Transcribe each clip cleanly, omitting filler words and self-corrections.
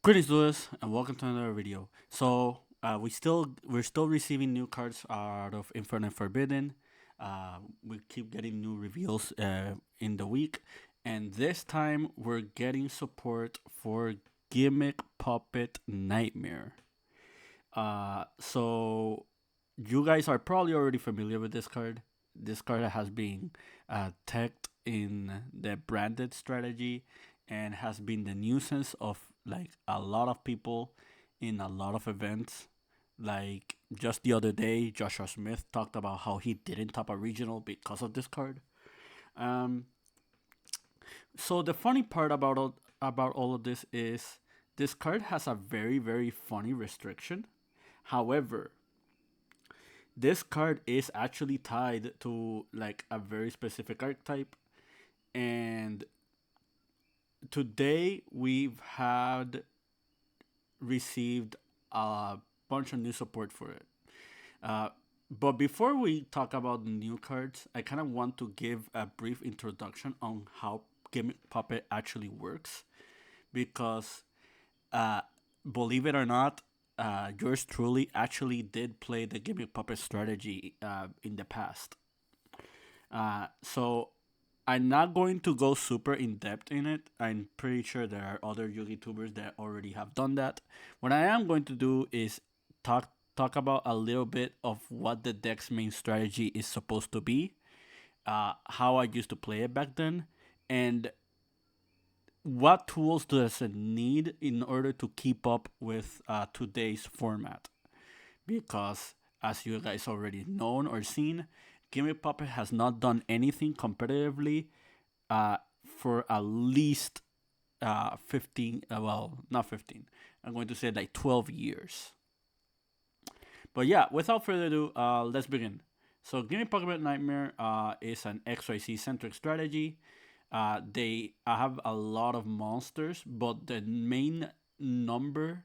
Greetings, Lewis, and welcome to another video. We're still receiving new cards out of Infinite Forbidden. We keep getting new reveals in the week, and this time we're getting support for Gimmick Puppet Nightmare. So you guys are probably already familiar with this card. This card has been tagged in the branded strategy and has been the nuisance of like a lot of people in a lot of events. Like just the other day, Joshua Smith talked about how he didn't top a regional because of this card. Um, so the funny part about all of this is this card has a very funny restriction. However, this card is actually tied to like a very specific archetype, and today we've had received a bunch of new support for it. Uh, but before we talk about the new cards, I kind of want to give a brief introduction on how Gimmick Puppet actually works, because uh, believe it or not, yours truly actually did play the Gimmick Puppet strategy in the past. So I'm not going to go super in depth in it. I'm pretty sure there are other YouTubers that already have done that. What I am going to do is talk about a little bit of what the deck's main strategy is supposed to be, how I used to play it back then, and what tools does it need in order to keep up with today's format. Because as you guys already known or seen, Gimmick Puppet has not done anything competitively uh, for at least 15, well, not 15, I'm going to say like 12 years. But yeah, without further ado, let's begin. So, Gimmick Puppet Nightmare is an XYZ centric strategy. They have a lot of monsters, but the main number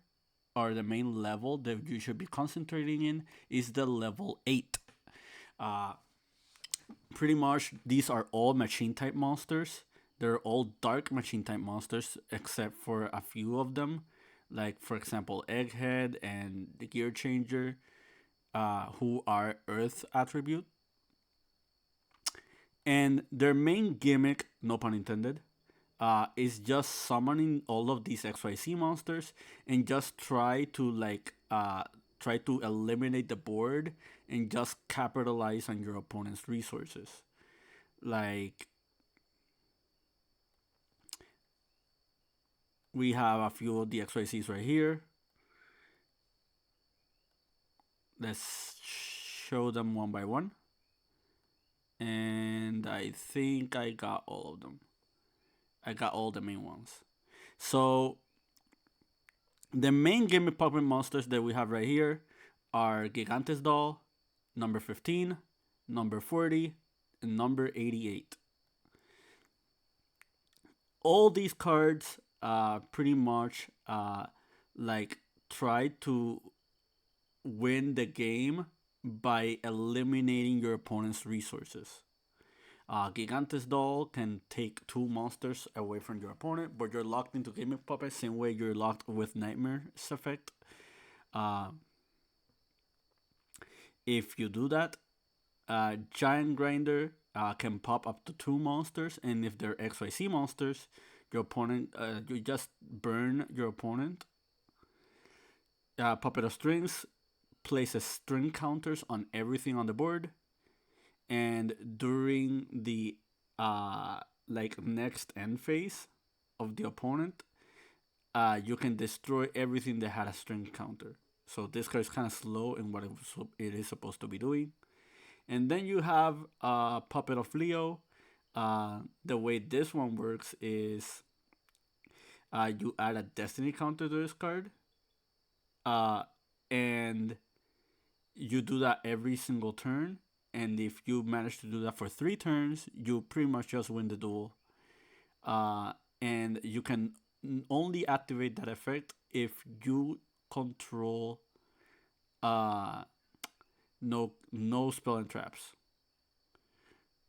or the main level that you should be concentrating in is the level 8. Uh, Pretty much, these are all machine type monsters. They're all dark machine type monsters, except for a few of them, like for example, Egghead and the Gear Changer, who are Earth attribute. And their main gimmick, no pun intended, is just summoning all of these XYZ monsters and just try to eliminate the board and just capitalize on your opponent's resources. Like we have a few of the XYZs right here. Let's show them one by one. And I think I got all of them. I got all the main ones. So the main Gimmick Puppet monsters that we have right here are Gigantes Doll, number 15, number 40, and number 88. All these cards pretty much like try to win the game by eliminating your opponent's resources. Gigantes Doll can take two monsters away from your opponent, but you're locked into Gimmick Puppet, same way you're locked with Nightmare's effect. Uh, if you do that, Giant Grinder can pop up to two monsters, and if they're XYZ monsters, your opponent, you just burn your opponent. Puppet of Strings places string counters on everything on the board, and during the like next end phase of the opponent, you can destroy everything that had a string counter. So this card is kind of slow in what it is supposed to be doing. And then you have Puppet of Leo. The way this one works is you add a Destiny counter to this card, uh, and you do that every single turn. And if you manage to do that for 3 turns, you pretty much just win the duel. And you can only activate that effect if you control no spell and traps.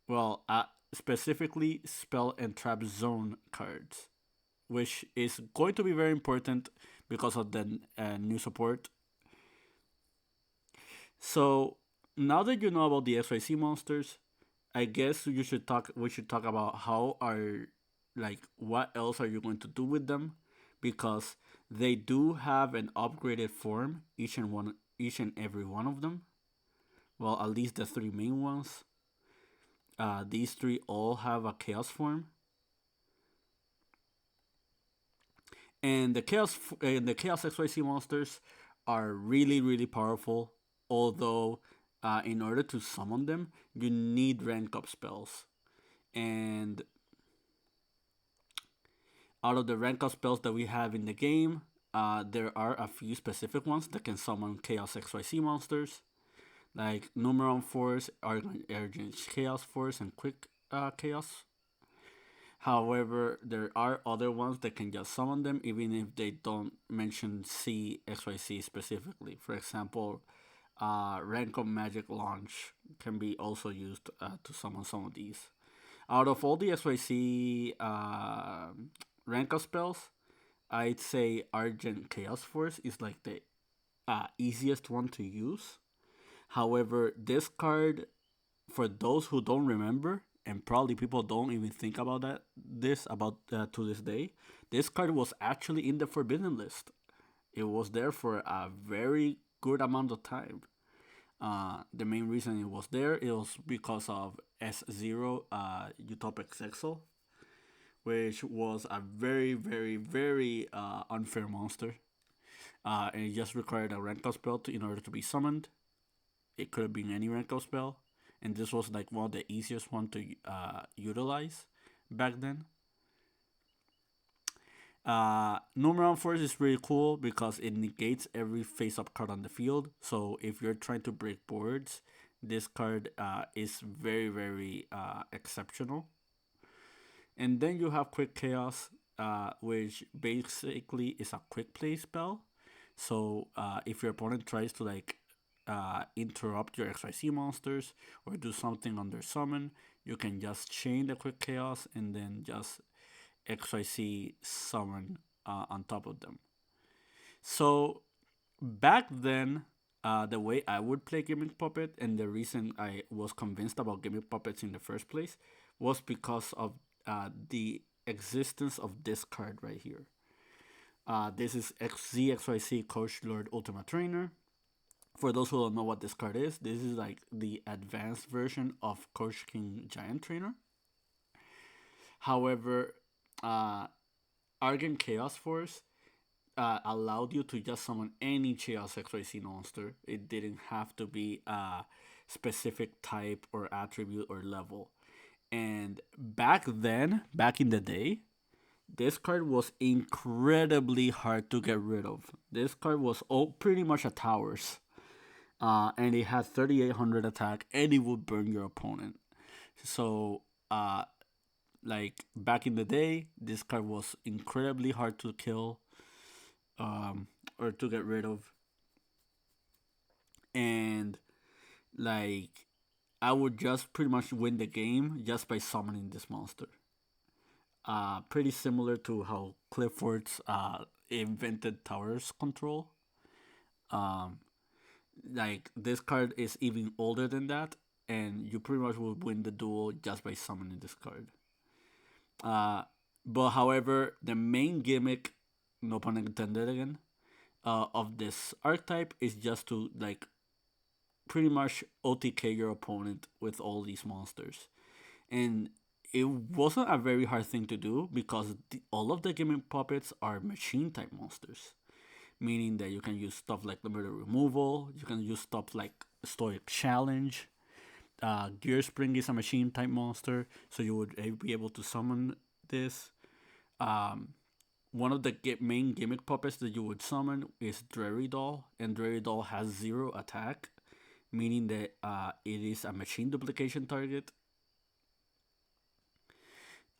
Well, specifically spell and trap zone cards, which is going to be very important because of the new support. So now that you know about the XYZ monsters, I guess you should talk. We should talk about how are like what else are you going to do with them, because they do have an upgraded form, each and every one of them. Well, at least the three main ones. These three all have a chaos form, and the chaos XYZ monsters are really powerful. Although, in order to summon them, you need rank up spells, and out of the rank up spells that we have in the game, there are a few specific ones that can summon Chaos XYZ monsters, like Numeron Force, Argon Urgent Chaos Force, and Quick Chaos. However, there are other ones that can just summon them even if they don't mention CXYZ specifically. For example, rank up magic launch can be also used to summon some of these. Out of all the XYZ rank up spells, I'd say Argent Chaos Force is like the easiest one to use. However, this card, for those who don't remember, and probably people don't even think about to this day, this card was actually in the forbidden list. It was there for a very good amount of time. The main reason it was there it was because of S0 Utopic Sexel, which was a very unfair monster. And it just required a rank up spell in order to be summoned. It could have been any rank up spell, and this was like one of the easiest one to utilize back then. Numeron Force is really cool because it negates every face up card on the field. So if you're trying to break boards, this card is very exceptional. And then you have Quick Chaos, which basically is a quick play spell. So if your opponent tries to like interrupt your XYZ monsters or do something on their summon, you can just chain the Quick Chaos and then just XYZ summon on top of them. So back then, the way I would play Gimmick Puppet and the reason I was convinced about Gimmick Puppets in the first place was because of the existence of this card right here. This is ZXYZ Coach Lord Ultima Trainer. For those who don't know what this card is, this is like the advanced version of Coach King Giant Trainer. However, Argent Chaos Force allowed you to just summon any Chaos XYZ monster. It didn't have to be a specific type or attribute or level. And back then, back in the day, this card was incredibly hard to get rid of. This card was pretty much a towers. And it had 3800 attack, and it would burn your opponent. So, like back in the day, this card was incredibly hard to kill, or to get rid of, and like I would just pretty much win the game just by summoning this monster. Pretty similar to how Clifford's invented Towers control. Um, like this card is even older than that, and you pretty much will win the duel just by summoning this card. But however, the main gimmick, no pun intended again, of this archetype is just to like pretty much OTK your opponent with all these monsters, and it wasn't a very hard thing to do because all of the gimmick puppets are machine type monsters, meaning that you can use stuff like limited removal, you can use stuff like Stoic Challenge. Gear Spring is a machine type monster, so you would be able to summon this. One of the main gimmick puppets that you would summon is Dreary Doll, and Dreary Doll has 0 attack, meaning that it is a machine duplication target.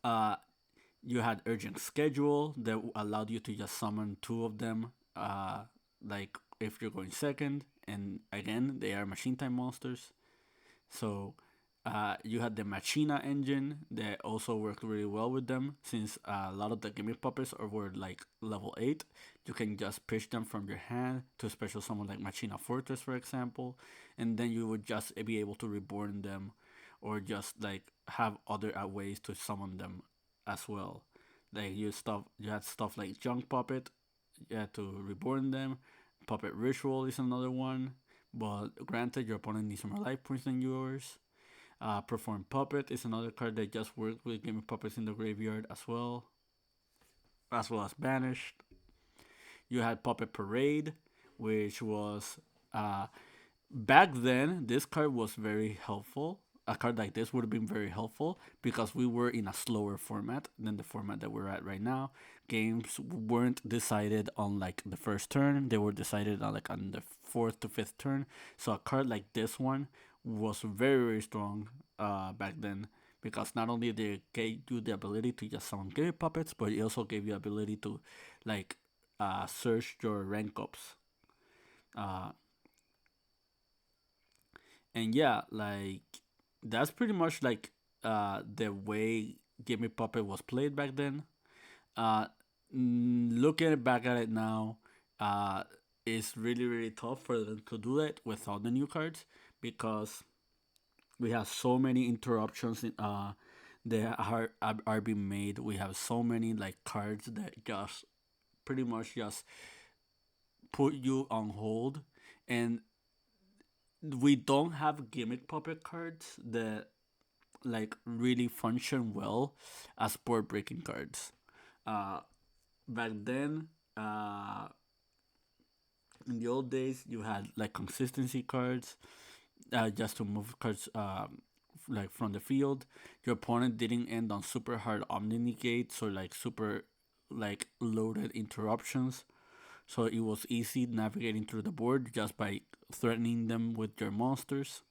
You had Urgent Schedule that allowed you to just summon 2 of them, like if you're going second, and again, they are machine type monsters. So You had the Machina engine that also worked really well with them, since a lot of the gimmick puppets were like level 8. You can just pitch them from your hand to special summon like Machina Fortress, for example, and then you would just be able to reborn them, or just like have other ways to summon them as well. Like you had stuff like Junk Puppet, you had to reborn them. Puppet Ritual is another one, but granted, your opponent needs more life points than yours. Perform Puppet is another card that just worked with Gimmick Puppets in the graveyard as well as Banished. You had Puppet Parade, which was uh, back then, this card was very helpful. A card like this would have been very helpful because we were in a slower format than the format that we're at right now. Games weren't decided on like the first turn; they were decided on like on the fourth to fifth turn. So a card like this one was very very strong back then, because not only they gave you the ability to just summon gimmick puppets, but it also gave you the ability to like search your rank ups. Uh, and yeah, like that's pretty much like the way Gimme Puppet was played back then. Uh, Looking back at it now, uh, it's really really tough for them to do that without the new cards, because we have so many interruptions that are being made. We have so many like cards that just pretty much just put you on hold, and we don't have gimmick puppet cards that like really function well as board breaking cards. Uh, Back then, in the old days, you had like consistency cards, just to move cards like from the field. Your opponent didn't end on super hard omni negates or like super like loaded interruptions, so it was easy navigating through the board just by threatening them with your monsters.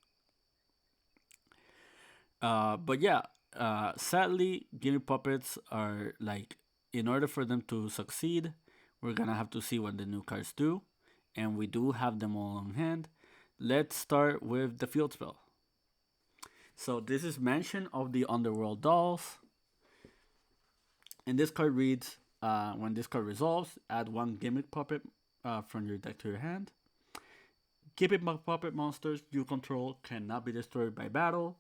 But yeah, sadly, Gimme Puppets are like, in order for them to succeed, we're gonna have to see what the new cards do, and we do have them all on hand. Let's start with the field spell. So this is Mansion of the Underworld Dolls, and this card reads: when this card resolves, add one Gimmick Puppet from your deck to your hand. Gimmick Puppet monsters you control cannot be destroyed by battle.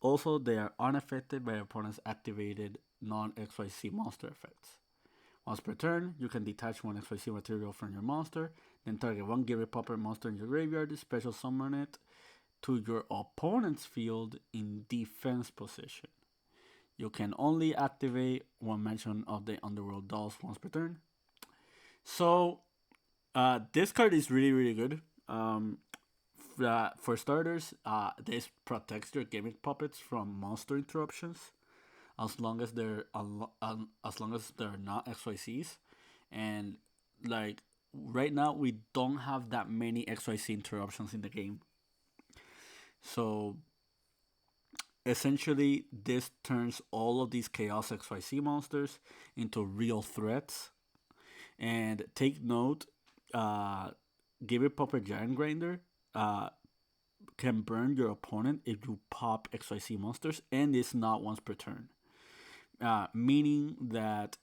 Also, they are unaffected by opponent's activated non-XYZ monster effects. Once per turn, you can detach one XYZ material from your monster, then target one Gimmick Puppet monster in your graveyard, special summon it to your opponent's field in defense position. You can only activate one mention of the Underworld Dolls once per turn. So, this card is really, really good. For starters, this protects your gimmick puppets from monster interruptions, as long as as long as they're not XYCs, and like right now we don't have that many XYC interruptions in the game. So essentially, this turns all of these Chaos XYC monsters into real threats. And take note, uh, Give It Puppet Giant Grinder uh, can burn your opponent if you pop XYC monsters, and it's not once per turn. Meaning that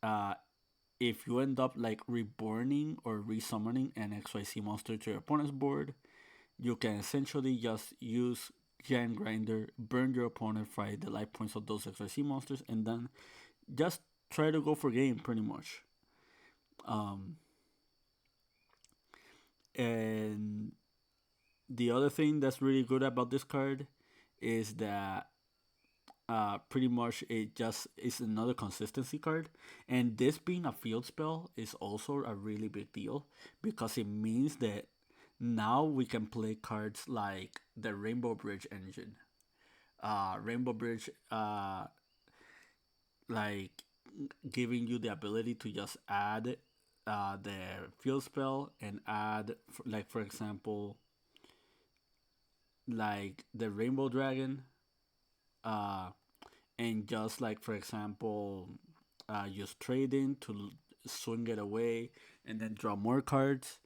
uh, if you end up like reborning or resummoning an XYC monster to your opponent's board, you can essentially just use Giant Grinder, burn your opponent, fry the life points of those XYC monsters, and then just try to go for game pretty much. Um, and the other thing that's really good about this card is that pretty much it just is another consistency card, and this being a field spell is also a really big deal, because it means that now we can play cards like the Rainbow Bridge engine. Rainbow Bridge, like giving you the ability to just add the field spell and add, like for example, like the Rainbow Dragon, uh, and just like for example, use trading to swing it away and then draw more cards.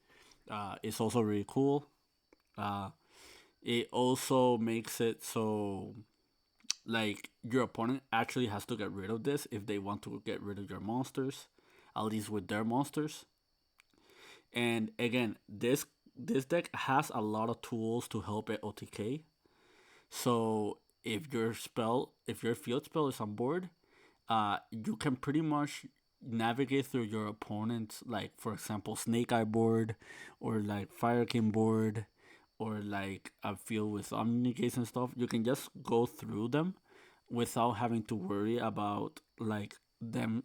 It's also really cool. Uh, It also makes it so like your opponent actually has to get rid of this if they want to get rid of your monsters, at least with their monsters. And again, this deck has a lot of tools to help it OTK. So if your field spell is on board, you can pretty much navigate through your opponent's, like for example Snake Eye board, or like Fire King board, or like a field with Omnigates and stuff. You can just go through them without having to worry about like them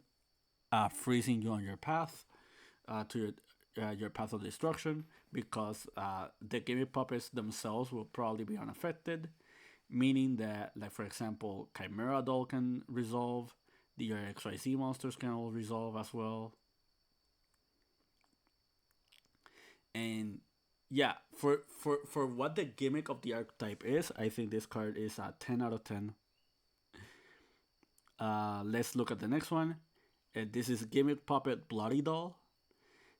freezing you on your path to your path of destruction, because the Gimmick Puppets themselves will probably be unaffected, meaning that, like for example, Chimera Doll can resolve, the XYZ monsters can all resolve as well, and yeah, for what the gimmick of the archetype is, I think this card is a 10 out of 10. Let's look at the next one. This is Gimmick Puppet Bloody Doll.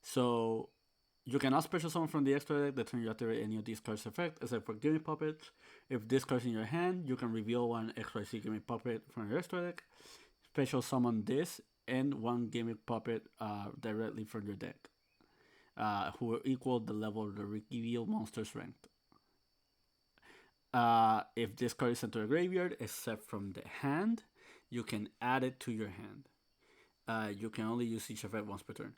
So you cannot special summon from the extra deck the turn you activate any of these cards' effect, except for Gimmick Puppet. If this card's in your hand, you can reveal one XYZ Gimmick Puppet from your extra deck, special summon this, and one Gimmick Puppet directly from your deck, who will equal the level of the reveal monster's strength. If this card is sent to a graveyard, except from the hand, you can add it to your hand. You can only use each effect once per turn.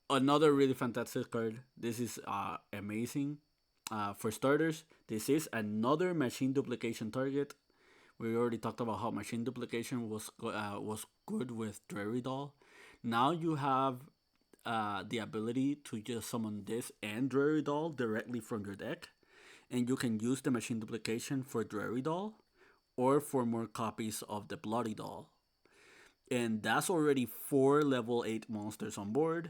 Another really fantastic card. This is amazing. For starters, this is another machine duplication target. We already talked about how machine duplication was good with Dreary Doll. Now you have the ability to just summon this and Dreary Doll directly from your deck, and you can use the machine duplication for Dreary Doll or for more copies of the Bloody Doll. And that's already 4 level 8 monsters on board.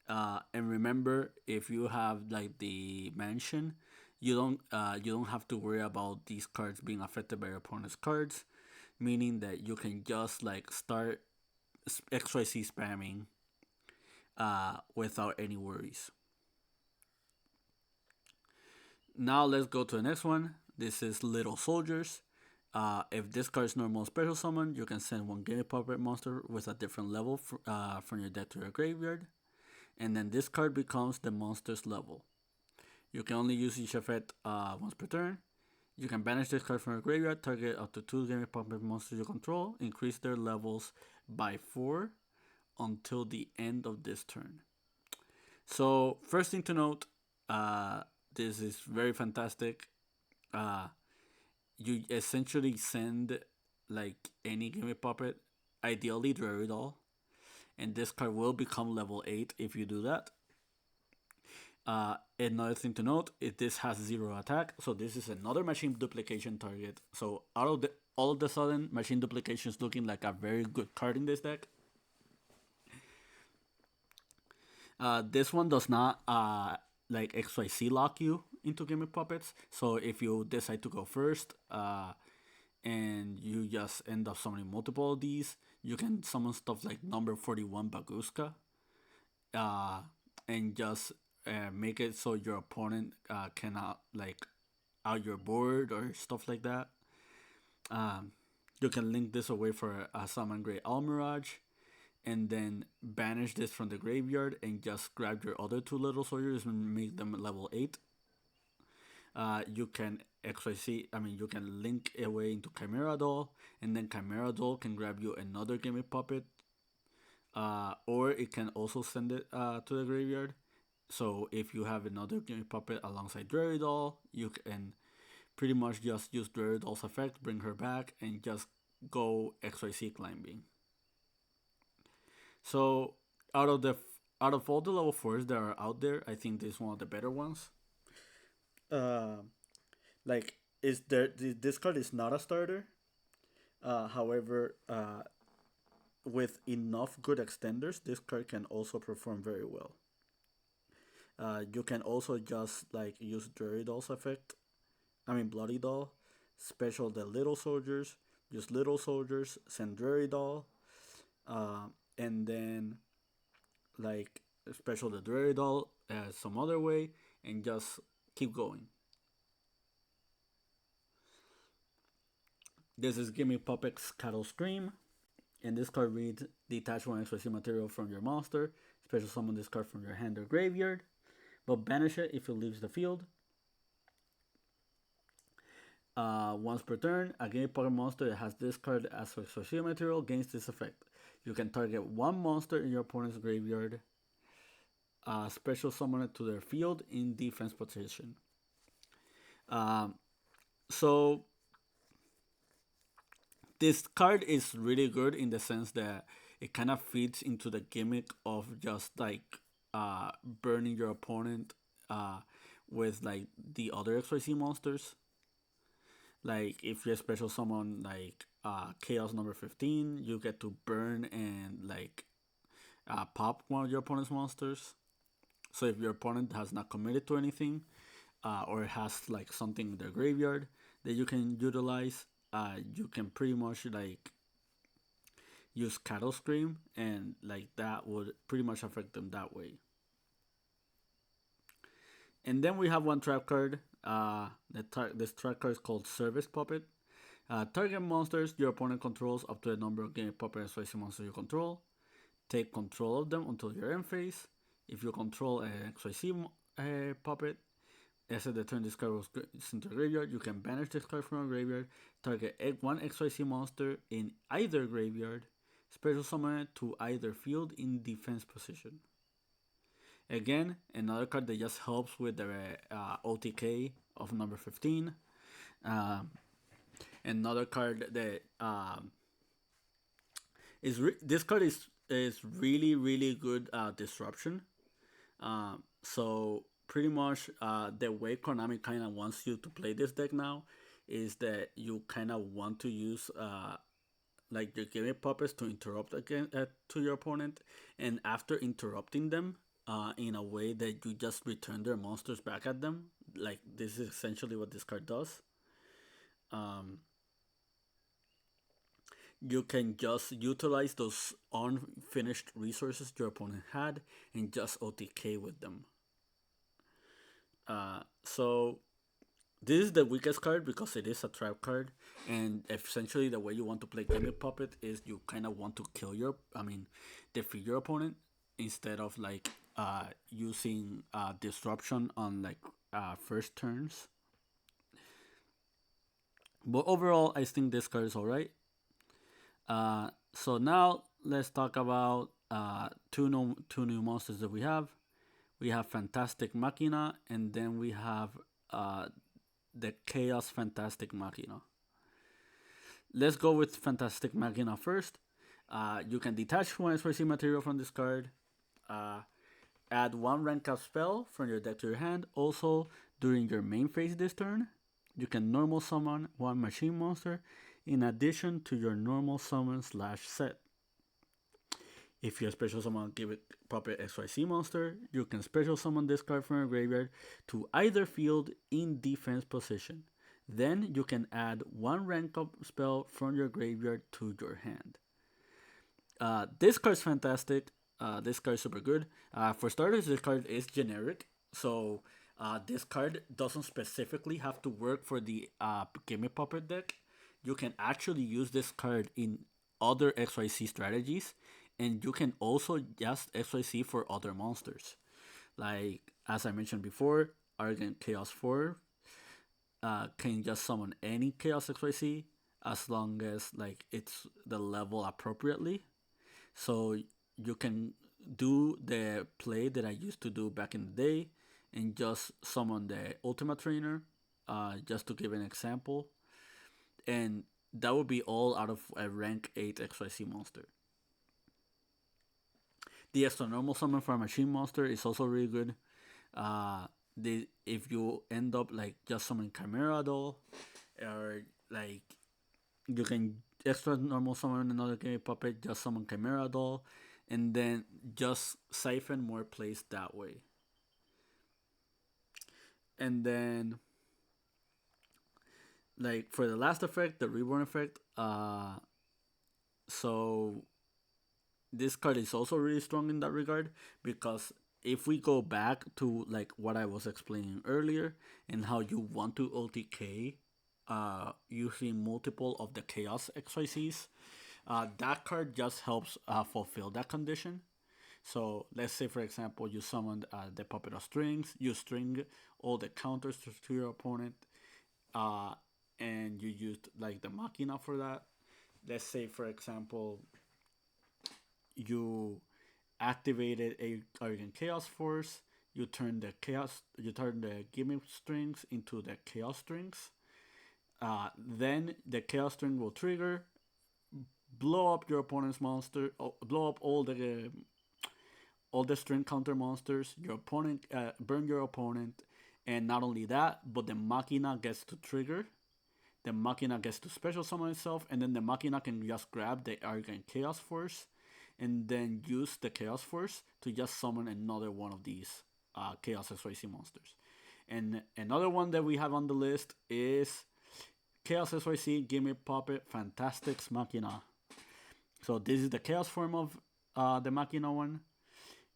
And remember, if you have like the mansion, you don't have to worry about these cards being affected by your opponent's cards, meaning that you can just like start XYZ spamming without any worries. Now let's go to the next one. This is Little Soldiers. If this card is normal special summon, you can send one Gimmick Puppet monster with a different level from your deck to your graveyard, and then this card becomes the monster's level. You can only use each effect once per turn. You can banish this card from your graveyard, target up to 2 Gimmick Puppet monsters you control, increase their levels by 4 until the end of this turn. So, first thing to note, this is very fantastic. Uh, you essentially send like any Gimmick Puppet, ideally Dreary Doll, and this card will become level 8 if you do that. Another thing to note is this has 0 attack, so this is another machine duplication target. So all of the sudden, machine duplication is looking like a very good card in this deck. This one does not like XYZ lock you into Gimmick Puppets. So if you decide to go first, and you just end up summoning multiple of these, you can summon stuff like number 41 Baguska, uh, and just make it so your opponent cannot like out your board or stuff like that. Um, you can link this away for a summon Great Almirage, and then banish this from the graveyard and just grab your other 2 little soldiers and make them level 8. You can XYZ, I mean, you can link away into Chimera Doll, and then Chimera Doll can grab you another Gimmick Puppet, or it can also send it to the graveyard. So if you have another Gimmick Puppet alongside Dreary Doll, you can pretty much just use Dreary Doll's effect, bring her back, and just go XYZ climbing. So out of the out of all the level 4s that are out there, I think this is one of the better ones. Uh, like is there this card is not a starter. However, with enough good extenders, this card can also perform very well. You can also just like use Dreary Doll's effect. I mean Bloody Doll, special the little soldiers, use little soldiers, send Dreary Doll, and then like special the Dreary Doll some other way, and just keep going. This is Gimmick Puppet's Cattle Scream. And this card reads: detach one XYZ material from your monster. Special summon this card from your hand or graveyard, but banish it if it leaves the field. Once per turn, a Gimmick Puppet monster that has this card as XYZ material gains this effect. You can target one monster in your opponent's graveyard, special summon it to their field in defense position. Um, so this card is really good in the sense that it kind of fits into the gimmick of just like burning your opponent uh, with like the other XYZ monsters. Like if you special summon like Chaos number 15, you get to burn and like pop one of your opponent's monsters. So if your opponent has not committed to anything, or has like something in their graveyard that you can utilize, you can pretty much like use Cattle Scream, and like that would pretty much affect them that way. And then we have one trap card. This trap card is called Service Puppet. Target monsters your opponent controls up to a number of Gimmick Puppet XYZ monsters you control. Take control of them until your end phase. If you control an XYZ puppet, as the turn this card was into the graveyard, you can banish this card from a graveyard, target one XYZ monster in either graveyard, special summon it to either field in defense position. Again, another card that just helps with the OTK of number 15. Another card that this card is really good disruption. So pretty much the way Konami kind of wants you to play this deck now is that you kind of want to use like your Gimmick Puppets to interrupt again to your opponent, and after interrupting them in a way that you just return their monsters back at them. Like this is essentially what this card does. Um, you can just utilize those unfinished resources your opponent had and just OTK with them. So this is the weakest card because it is a trap card, and essentially the way you want to play Gimmick Puppet is you kind of want to defeat your opponent instead of like using disruption on like first turns. But overall, I think this card is alright. So now let's talk about two new monsters that we have. We have Fantastic Machina, and then we have the Chaos Fantastic Machina. Let's go with Fantastic Machina first. You can detach one XYZ material from this card. Add one rank up spell from your deck to your hand. Also, during your main phase this turn, you can normal summon one machine monster in addition to your normal summon / set. If you special summon Gimmick Puppet XYZ monster, you can special summon this card from your graveyard to either field in defense position. Then you can add one rank up spell from your graveyard to your hand. This card is fantastic. This card is super good. For starters, this card is generic, so this card doesn't specifically have to work for the Gimmick Puppet deck. You can actually use this card in other XYZ strategies, and you can also just XYZ for other monsters. Like, as I mentioned before, Argent Chaos 4 can just summon any Chaos XYZ as long as like it's the level appropriately. So you can do the play that I used to do back in the day and just summon the Ultima Trainer, just to give an example. And that would be all out of a rank 8 XYZ monster. The extra normal summon for a machine monster is also really good. If you end up like just summoning Chimera Doll, or like you can extra normal summon another Gimmick Puppet, just summon Chimera Doll, and then just siphon more plays that way. And then like for the last effect, the reborn effect, so this card is also really strong in that regard, because if we go back to like what I was explaining earlier and how you want to OTK using multiple of the Chaos XYZs. That card just helps fulfill that condition. So let's say, for example, you summoned the Puppet of Strings, you string all the counters to your opponent, uh, and you used like the Machina for that. Let's say, for example, you activated a Arrogant Chaos Force. You turn the Gimmick strings into the Chaos strings. Then the Chaos string will trigger, blow up your opponent's monster, blow up all the string counter monsters. Your opponent burn your opponent, and not only that, but the Machina gets to trigger. The Machina gets to special summon itself, and then the Machina can just grab the Arrogant Chaos Force, and then use the Chaos Force to just summon another one of these Chaos SYC monsters. And another one that we have on the list is Chaos SYC Gimmick Puppet Fantastics Machina. So this is the Chaos form of the Machina one.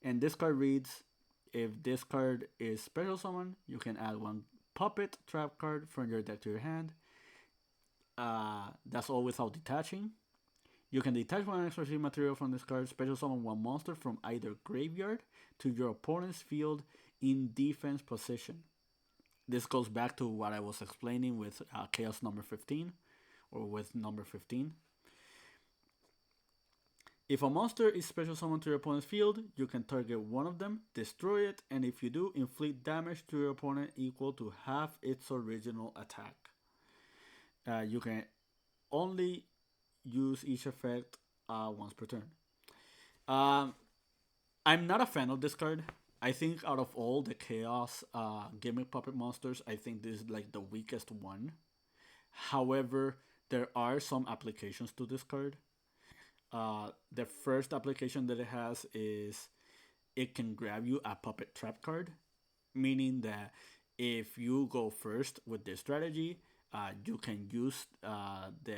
And this card reads, if this card is special summon, you can add one Puppet trap card from your deck to your hand. That's all without detaching. You can detach one extra material from this card, special summon one monster from either graveyard to your opponent's field in defense position. This goes back to what I was explaining with Chaos number 15, or with number 15. If a monster is special summoned to your opponent's field, you can target one of them, destroy it, and if you do, inflict damage to your opponent equal to half its original attack. You can only use each effect once per turn. I'm not a fan of this card. I think out of all the Chaos Gimmick Puppet monsters, I think this is like the weakest one. However, there are some applications to this card. The first application that it has is it can grab you a Puppet Trap card, meaning that if you go first with this strategy, you can use the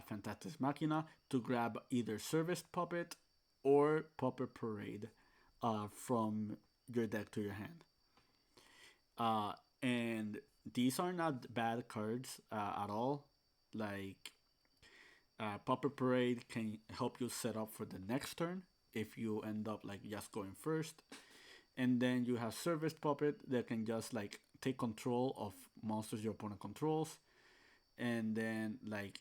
Fantastic Machina to grab either Serviced Puppet or Puppet Parade from your deck to your hand. And these are not bad cards at all. Like, Puppet Parade can help you set up for the next turn if you end up like just going first. And then you have Serviced Puppet that can just like take control of monsters your opponent controls, and then like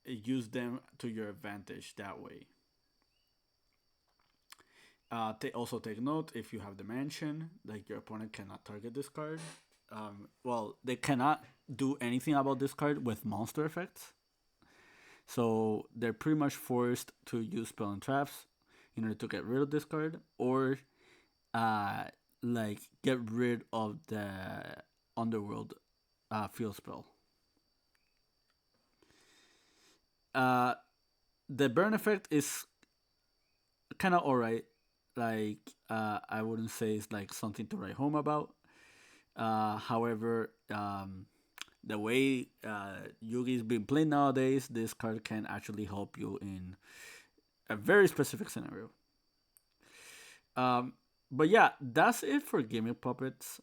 use them to your advantage that way. Also take note, if you have the mansion, like your opponent cannot target this card. Well, they cannot do anything about this card with monster effects. So they're pretty much forced to use spell and traps in order to get rid of this card, or like get rid of the underworld field spell. The burn effect is kind of alright. Like, I wouldn't say it's like something to write home about. However, the way Yugi's been played nowadays, this card can actually help you in a very specific scenario. But yeah, that's it for Gimmick Puppets.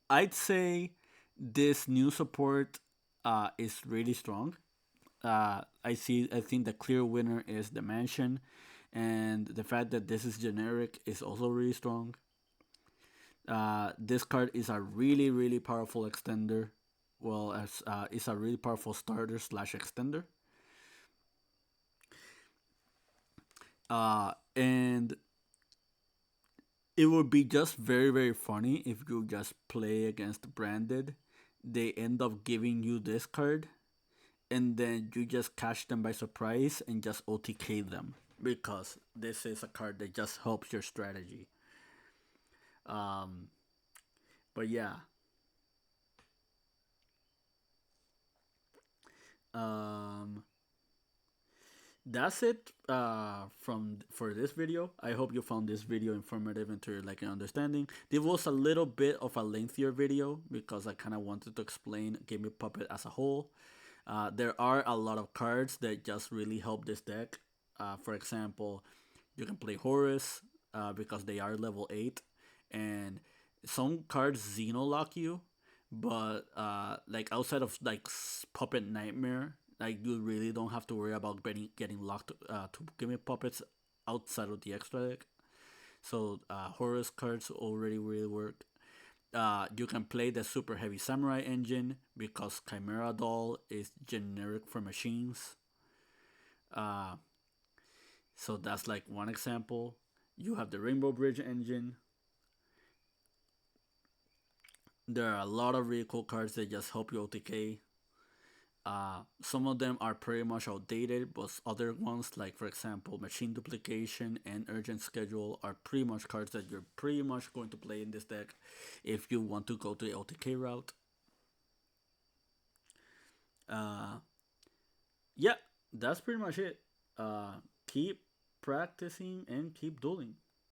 I'd say this new support is really strong. I think the clear winner is the mansion, and the fact that this is generic is also really strong. This card is a really powerful extender. Well, as it's a really powerful starter slash extender. And it would be just very funny if you just play against branded. They end up giving you this card, and then you just catch them by surprise and just OTK them because this is a card that just helps your strategy. Um, but yeah. Um, that's it from for this video. I hope you found this video informative and to your like an understanding. This was a little bit of a lengthier video because I kind of wanted to explain Gimmick Puppet as a whole. There are a lot of cards that just really help this deck. For example, you can play Horus because they are level 8, and some cards Xeno lock you, But like outside of like Puppet Nightmare, like you really don't have to worry about getting locked to Gimmick Puppets outside of the extra deck. So Horus cards already really work. You can play the super heavy samurai engine because Chimera Doll is generic for machines. Uh, so that's like one example. You have the Rainbow Bridge engine. There are a lot of really cool cards that just help you OTK. Some of them are pretty much outdated, but other ones, like for example, Machine Duplication and Urgent Schedule, are pretty much cards that you're pretty much going to play in this deck if you want to go to the OTK route. Uh, yeah, that's pretty much it. Keep practicing and keep dueling.